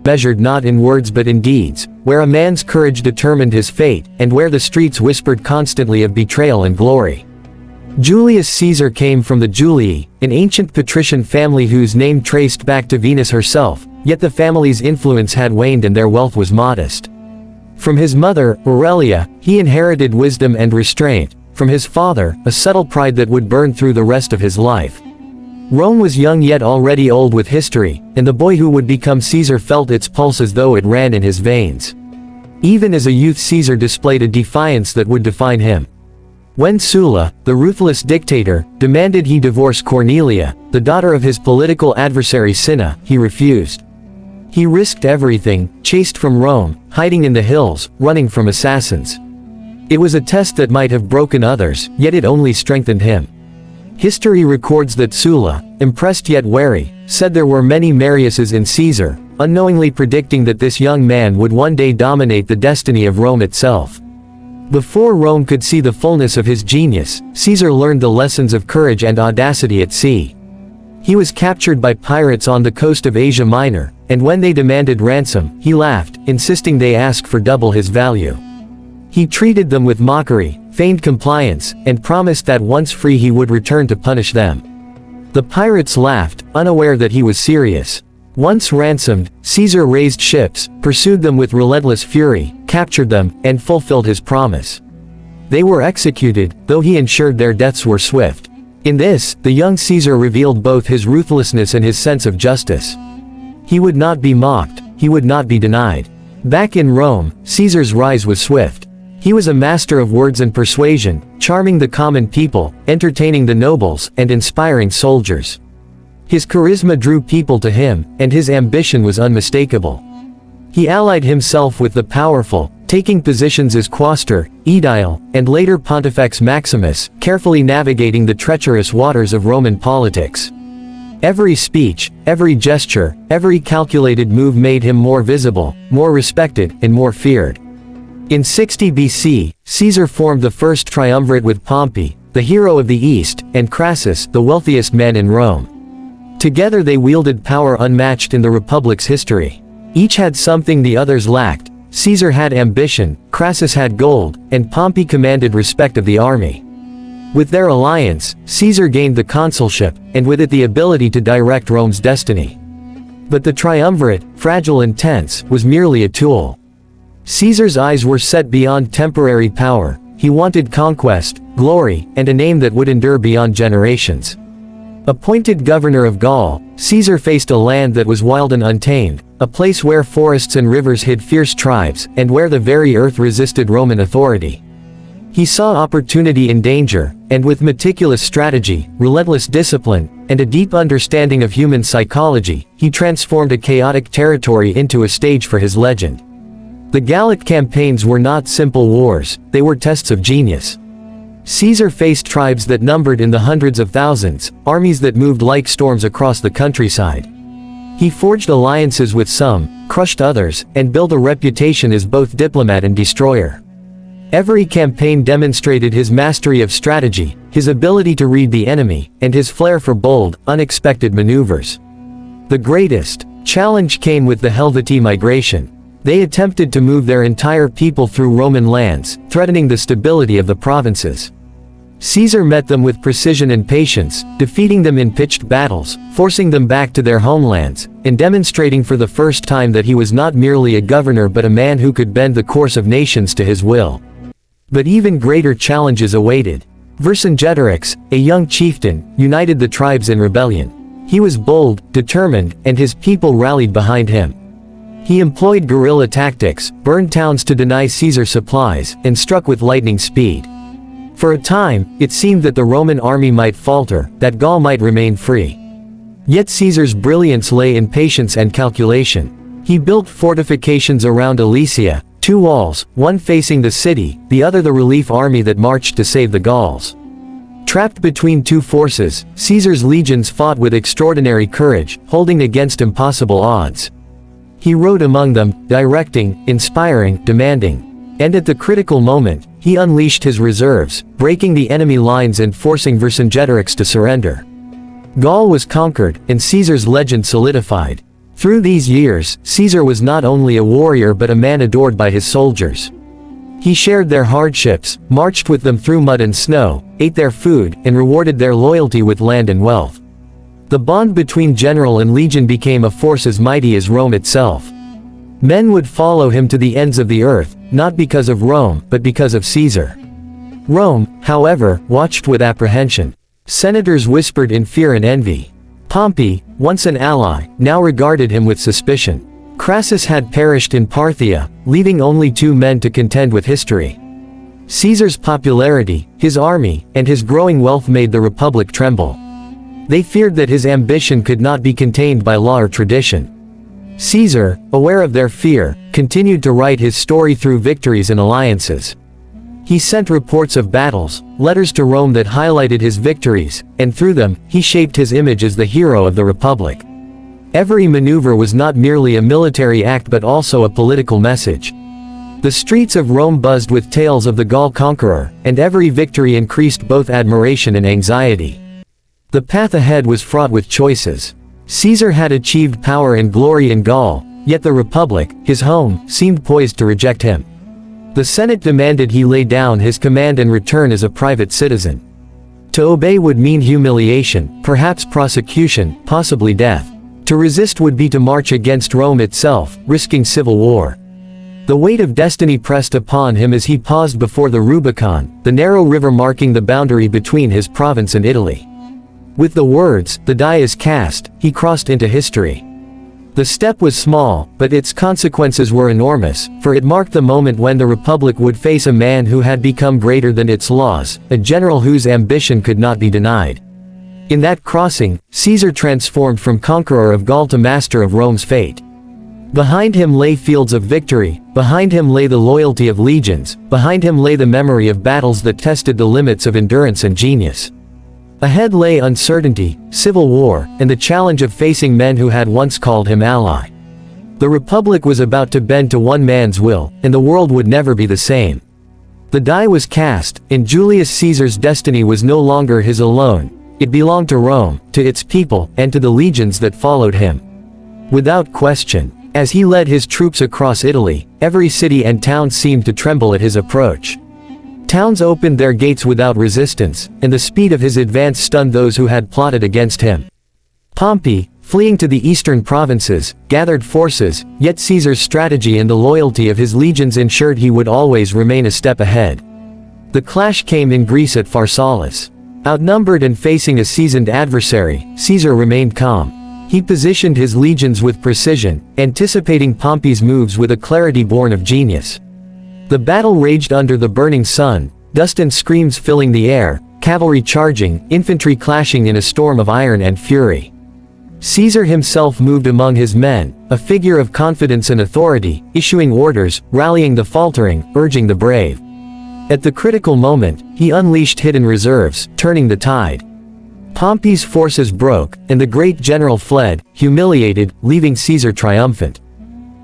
measured not in words but in deeds, where a man's courage determined his fate, and where the streets whispered constantly of betrayal and glory. Julius Caesar came from the Julii, an ancient patrician family whose name traced back to Venus herself, yet the family's influence had waned and their wealth was modest. From his mother, Aurelia, he inherited wisdom and restraint. From his father, a subtle pride that would burn through the rest of his life. Rome was young yet already old with history, and the boy who would become Caesar felt its pulse as though it ran in his veins. Even as a youth, Caesar displayed a defiance that would define him. When Sulla, the ruthless dictator, demanded he divorce Cornelia, the daughter of his political adversary Cinna, he refused. He risked everything, chased from Rome, hiding in the hills, running from assassins. It was a test that might have broken others, yet it only strengthened him. History records that Sulla, impressed yet wary, said there were many Mariuses in Caesar, unknowingly predicting that this young man would one day dominate the destiny of Rome itself. Before Rome could see the fullness of his genius, Caesar learned the lessons of courage and audacity at sea. He was captured by pirates on the coast of Asia Minor, and when they demanded ransom, he laughed, insisting they ask for double his value. He treated them with mockery, feigned compliance, and promised that once free he would return to punish them. The pirates laughed, unaware that he was serious. Once ransomed, Caesar raised ships, pursued them with relentless fury, captured them, and fulfilled his promise. They were executed, though he ensured their deaths were swift. In this, the young Caesar revealed both his ruthlessness and his sense of justice. He would not be mocked, he would not be denied. Back in Rome, Caesar's rise was swift. He was a master of words and persuasion, charming the common people, entertaining the nobles, and inspiring soldiers. His charisma drew people to him, and his ambition was unmistakable. He allied himself with the powerful, taking positions as quaestor, aedile, and later Pontifex Maximus, carefully navigating the treacherous waters of Roman politics. Every speech, every gesture, every calculated move made him more visible, more respected, and more feared. In 60 BC, Caesar formed the first triumvirate with Pompey, the hero of the East, and Crassus, the wealthiest man in Rome. Together they wielded power unmatched in the Republic's history. Each had something the others lacked. Caesar had ambition, Crassus had gold, and Pompey commanded respect of the army. With their alliance, Caesar gained the consulship, and with it the ability to direct Rome's destiny. But the triumvirate, fragile and tense, was merely a tool. Caesar's eyes were set beyond temporary power. He wanted conquest, glory, and a name that would endure beyond generations. Appointed governor of Gaul, Caesar faced a land that was wild and untamed, a place where forests and rivers hid fierce tribes, and where the very earth resisted Roman authority. He saw opportunity in danger, and with meticulous strategy, relentless discipline, and a deep understanding of human psychology, he transformed a chaotic territory into a stage for his legend. The Gallic campaigns were not simple wars, they were tests of genius. Caesar faced tribes that numbered in the hundreds of thousands, armies that moved like storms across the countryside. He forged alliances with some, crushed others, and built a reputation as both diplomat and destroyer. Every campaign demonstrated his mastery of strategy, his ability to read the enemy, and his flair for bold, unexpected maneuvers. The greatest challenge came with the Helvetii migration. They attempted to move their entire people through Roman lands, threatening the stability of the provinces. Caesar met them with precision and patience, defeating them in pitched battles, forcing them back to their homelands, and demonstrating for the first time that he was not merely a governor but a man who could bend the course of nations to his will. But even greater challenges awaited. Vercingetorix, a young chieftain, united the tribes in rebellion. He was bold, determined, and his people rallied behind him. He employed guerrilla tactics, burned towns to deny Caesar supplies, and struck with lightning speed. For a time, it seemed that the Roman army might falter, that Gaul might remain free. Yet Caesar's brilliance lay in patience and calculation. He built fortifications around Alesia, 2 walls, one facing the city, the other the relief army that marched to save the Gauls. Trapped between 2 forces, Caesar's legions fought with extraordinary courage, holding against impossible odds. He rode among them, directing, inspiring, demanding. And at the critical moment, he unleashed his reserves, breaking the enemy lines and forcing Vercingetorix to surrender. Gaul was conquered, and Caesar's legend solidified. Through these years, Caesar was not only a warrior but a man adored by his soldiers. He shared their hardships, marched with them through mud and snow, ate their food, and rewarded their loyalty with land and wealth. The bond between general and legion became a force as mighty as Rome itself. Men would follow him to the ends of the earth, not because of Rome, but because of Caesar. Rome, however, watched with apprehension. Senators whispered in fear and envy. Pompey, once an ally, now regarded him with suspicion. Crassus had perished in Parthia, leaving only 2 men to contend with history. Caesar's popularity, his army, and his growing wealth made the Republic tremble. They feared that his ambition could not be contained by law or tradition. Caesar, aware of their fear, continued to write his story through victories and alliances. He sent reports of battles, letters to Rome that highlighted his victories, and through them, he shaped his image as the hero of the Republic. Every maneuver was not merely a military act but also a political message. The streets of Rome buzzed with tales of the Gaul conqueror, and every victory increased both admiration and anxiety. The path ahead was fraught with choices. Caesar had achieved power and glory in Gaul, yet the Republic, his home, seemed poised to reject him. The Senate demanded he lay down his command and return as a private citizen. To obey would mean humiliation, perhaps prosecution, possibly death. To resist would be to march against Rome itself, risking civil war. The weight of destiny pressed upon him as he paused before the Rubicon, the narrow river marking the boundary between his province and Italy. With the words, "The die is cast," he crossed into history. The step was small, but its consequences were enormous, for it marked the moment when the Republic would face a man who had become greater than its laws, a general whose ambition could not be denied. In that crossing, Caesar transformed from conqueror of Gaul to master of Rome's fate. Behind him lay fields of victory, behind him lay the loyalty of legions, behind him lay the memory of battles that tested the limits of endurance and genius. Ahead lay uncertainty, civil war, and the challenge of facing men who had once called him ally. The Republic was about to bend to one man's will, and the world would never be the same. The die was cast, and Julius Caesar's destiny was no longer his alone. It belonged to Rome, to its people, and to the legions that followed him. Without question, as he led his troops across Italy, every city and town seemed to tremble at his approach. Towns opened their gates without resistance, and the speed of his advance stunned those who had plotted against him. Pompey, fleeing to the eastern provinces, gathered forces, yet Caesar's strategy and the loyalty of his legions ensured he would always remain a step ahead. The clash came in Greece at Pharsalus. Outnumbered and facing a seasoned adversary, Caesar remained calm. He positioned his legions with precision, anticipating Pompey's moves with a clarity born of genius. The battle raged under the burning sun, dust and screams filling the air, cavalry charging, infantry clashing in a storm of iron and fury. Caesar himself moved among his men, a figure of confidence and authority, issuing orders, rallying the faltering, urging the brave. At the critical moment, he unleashed hidden reserves, turning the tide. Pompey's forces broke, and the great general fled, humiliated, leaving Caesar triumphant.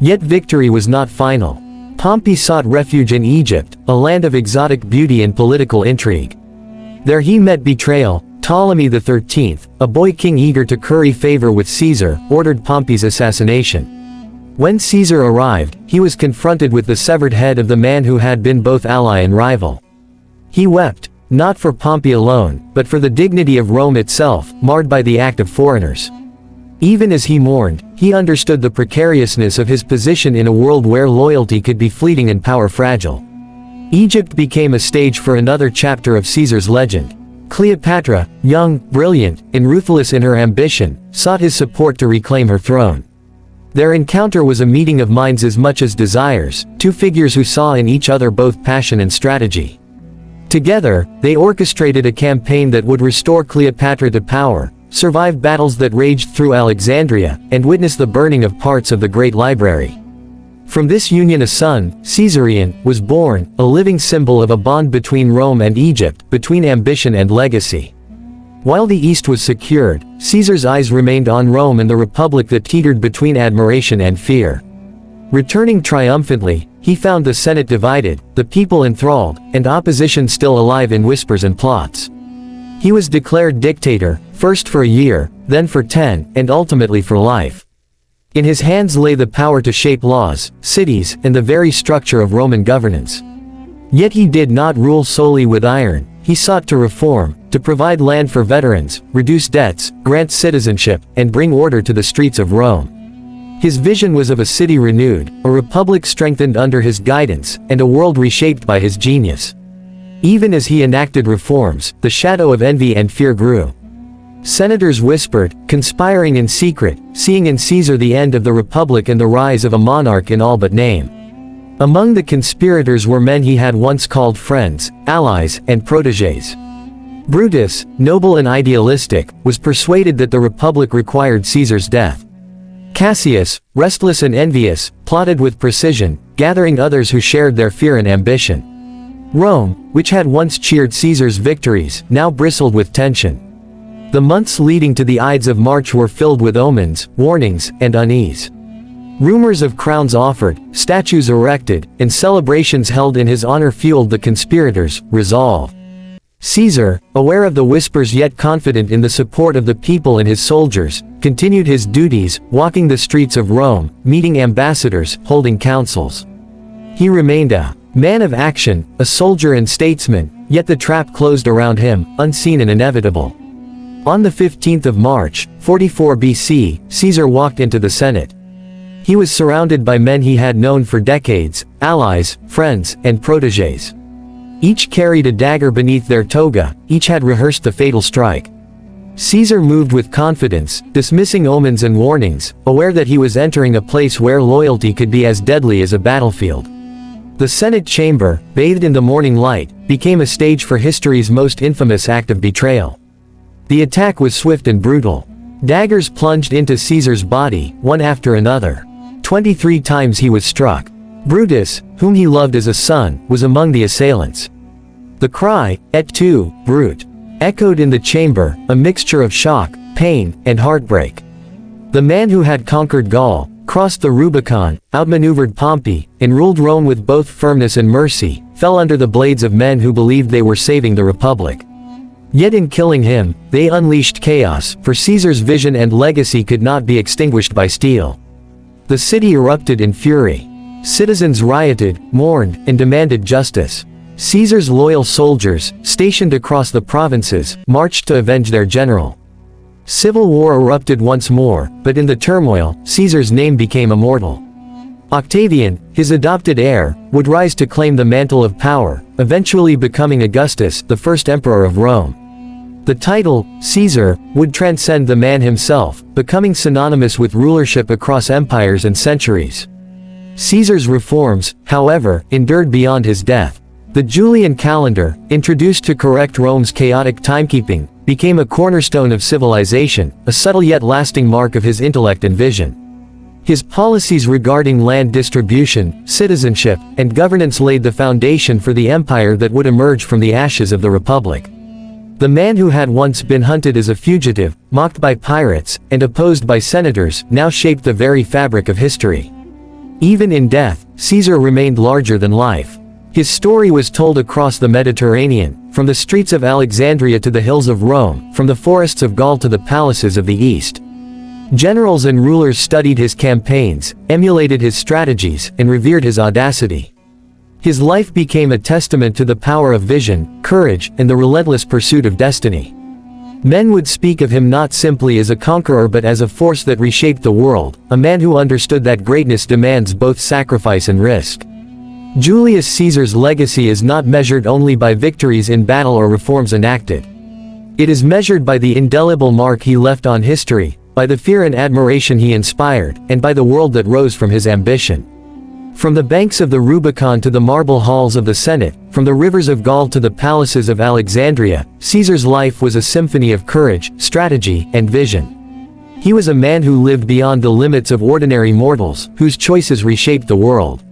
Yet victory was not final. Pompey sought refuge in Egypt, a land of exotic beauty and political intrigue. There he met betrayal. Ptolemy XIII, a boy king eager to curry favor with Caesar, ordered Pompey's assassination. When Caesar arrived, he was confronted with the severed head of the man who had been both ally and rival. He wept, not for Pompey alone, but for the dignity of Rome itself, marred by the act of foreigners. Even as he mourned, he understood the precariousness of his position in a world where loyalty could be fleeting and power fragile. Egypt became a stage for another chapter of Caesar's legend. Cleopatra, young, brilliant, and ruthless in her ambition, sought his support to reclaim her throne. Their encounter was a meeting of minds as much as desires, two figures who saw in each other both passion and strategy. Together, they orchestrated a campaign that would restore Cleopatra to power, survive battles that raged through Alexandria, and witness the burning of parts of the Great Library. From this union a son, Caesarion, was born, a living symbol of a bond between Rome and Egypt, between ambition and legacy. While the East was secured, Caesar's eyes remained on Rome and the Republic that teetered between admiration and fear. Returning triumphantly, he found the Senate divided, the people enthralled, and opposition still alive in whispers and plots. He was declared dictator, first for a year, then for 10, and ultimately for life. In his hands lay the power to shape laws, cities, and the very structure of Roman governance. Yet he did not rule solely with iron. He sought to reform, to provide land for veterans, reduce debts, grant citizenship, and bring order to the streets of Rome. His vision was of a city renewed, a republic strengthened under his guidance, and a world reshaped by his genius. Even as he enacted reforms, the shadow of envy and fear grew. Senators whispered, conspiring in secret, seeing in Caesar the end of the republic and the rise of a monarch in all but name. Among the conspirators were men he had once called friends, allies, and protégés. Brutus, noble and idealistic, was persuaded that the republic required Caesar's death. Cassius, restless and envious, plotted with precision, gathering others who shared their fear and ambition. Rome, which had once cheered Caesar's victories, now bristled with tension. The months leading to the Ides of March were filled with omens, warnings, and unease. Rumors of crowns offered, statues erected, and celebrations held in his honor fueled the conspirators' resolve. Caesar, aware of the whispers yet confident in the support of the people and his soldiers, continued his duties, walking the streets of Rome, meeting ambassadors, holding councils. He remained a man of action, a soldier and statesman, yet the trap closed around him, unseen and inevitable. On the 15th of March, 44 BC, Caesar walked into the Senate. He was surrounded by men he had known for decades, allies, friends, and protégés. Each carried a dagger beneath their toga, each had rehearsed the fatal strike. Caesar moved with confidence, dismissing omens and warnings, aware that he was entering a place where loyalty could be as deadly as a battlefield. The Senate chamber, bathed in the morning light, became a stage for history's most infamous act of betrayal. The attack was swift and brutal. Daggers plunged into Caesar's body, one after another. 23 times he was struck. Brutus, whom he loved as a son, was among the assailants. The cry, "Et tu, Brute," echoed in the chamber, a mixture of shock, pain, and heartbreak. The man who had conquered Gaul, crossed the Rubicon, outmaneuvered Pompey, and ruled Rome with both firmness and mercy, fell under the blades of men who believed they were saving the republic. Yet in killing him, they unleashed chaos, for Caesar's vision and legacy could not be extinguished by steel. The city erupted in fury. Citizens rioted, mourned, and demanded justice. Caesar's loyal soldiers, stationed across the provinces, marched to avenge their general. Civil war erupted once more, but in the turmoil, Caesar's name became immortal. Octavian, his adopted heir, would rise to claim the mantle of power, eventually becoming Augustus, the first emperor of Rome. The title, Caesar, would transcend the man himself, becoming synonymous with rulership across empires and centuries. Caesar's reforms, however, endured beyond his death. The Julian calendar, introduced to correct Rome's chaotic timekeeping, became a cornerstone of civilization, a subtle yet lasting mark of his intellect and vision. His policies regarding land distribution, citizenship, and governance laid the foundation for the empire that would emerge from the ashes of the republic. The man who had once been hunted as a fugitive, mocked by pirates, and opposed by senators, now shaped the very fabric of history. Even in death, Caesar remained larger than life. His story was told across the Mediterranean, from the streets of Alexandria to the hills of Rome, from the forests of Gaul to the palaces of the East. Generals and rulers studied his campaigns, emulated his strategies, and revered his audacity. His life became a testament to the power of vision, courage, and the relentless pursuit of destiny. Men would speak of him not simply as a conqueror but as a force that reshaped the world, a man who understood that greatness demands both sacrifice and risk. Julius Caesar's legacy is not measured only by victories in battle or reforms enacted. It is measured by the indelible mark he left on history, by the fear and admiration he inspired, and by the world that rose from his ambition. From the banks of the Rubicon to the marble halls of the Senate, from the rivers of Gaul to the palaces of Alexandria, Caesar's life was a symphony of courage, strategy, and vision. He was a man who lived beyond the limits of ordinary mortals, whose choices reshaped the world.